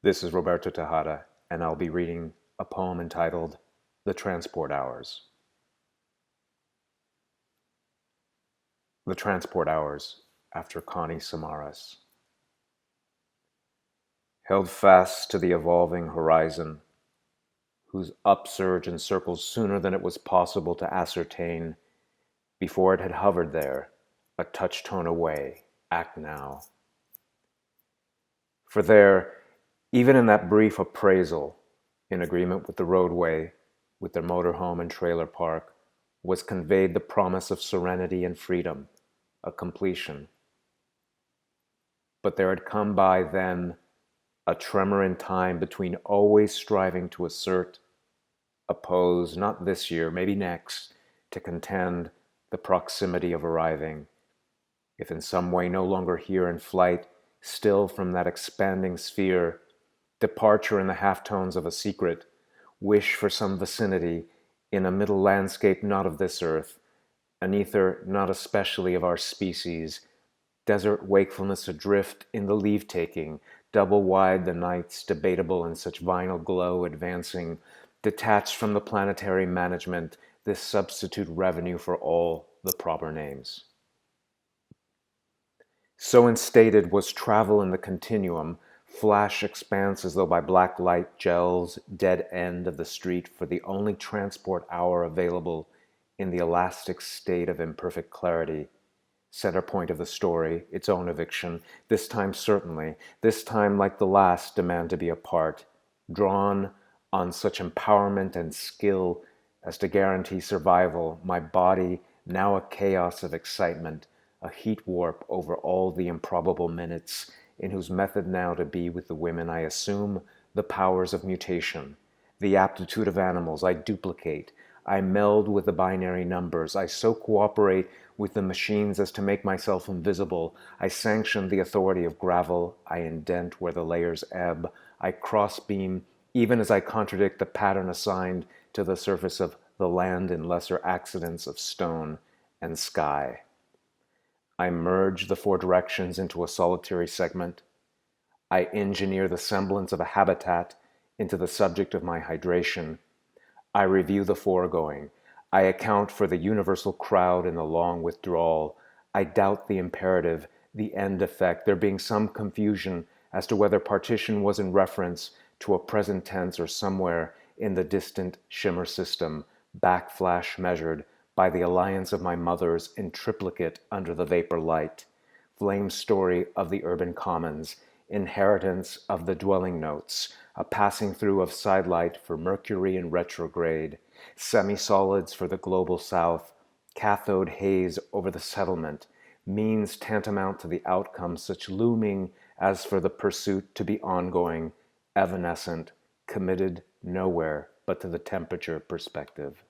This is Roberto Tejada, and I'll be reading a poem entitled The Transport Hours. The Transport Hours, after Connie Samaras. Held fast to the evolving horizon, whose upsurge encircled sooner than it was possible to ascertain, before it had hovered there, a touch-tone away, act now. For there, even in that brief appraisal, in agreement with the roadway, with their motorhome and trailer park, was conveyed the promise of serenity and freedom, a completion. But there had come by then a tremor in time between always striving to assert, oppose, not this year, maybe next, to contend the proximity of arriving, if in some way no longer here in flight, still from that expanding sphere, departure in the halftones of a secret, wish for some vicinity in a middle landscape not of this earth, an ether not especially of our species, desert wakefulness adrift in the leave-taking, double-wide the nights debatable in such vinyl glow advancing, detached from the planetary management, this substitute revenue for all the proper names. So instated was travel in the continuum, flash expanse as though by black light gels, dead end of the street for the only transport hour available in the elastic state of imperfect clarity. Center point of the story, its own eviction, this time certainly, this time like the last demand to be apart, drawn on such empowerment and skill as to guarantee survival, my body now a chaos of excitement, a heat warp over all the improbable minutes, in whose method now to be with the women I assume the powers of mutation, the aptitude of animals I duplicate, I meld with the binary numbers, I so cooperate with the machines as to make myself invisible, I sanction the authority of gravel, I indent where the layers ebb, I cross-beam even as I contradict the pattern assigned to the surface of the land in lesser accidents of stone and sky. I merge the four directions into a solitary segment. I engineer the semblance of a habitat into the subject of my hydration. I review the foregoing. I account for the universal crowd in the long withdrawal. I doubt the imperative, the end effect, there being some confusion as to whether partition was in reference to a present tense or somewhere in the distant shimmer system, backflash measured by the alliance of my mothers in triplicate under the vapor light, flame story of the urban commons, inheritance of the dwelling notes, a passing through of sidelight for Mercury in retrograde, semi-solids for the global south, cathode haze over the settlement, means tantamount to the outcome such looming as for the pursuit to be ongoing, evanescent, committed nowhere but to the temperature perspective.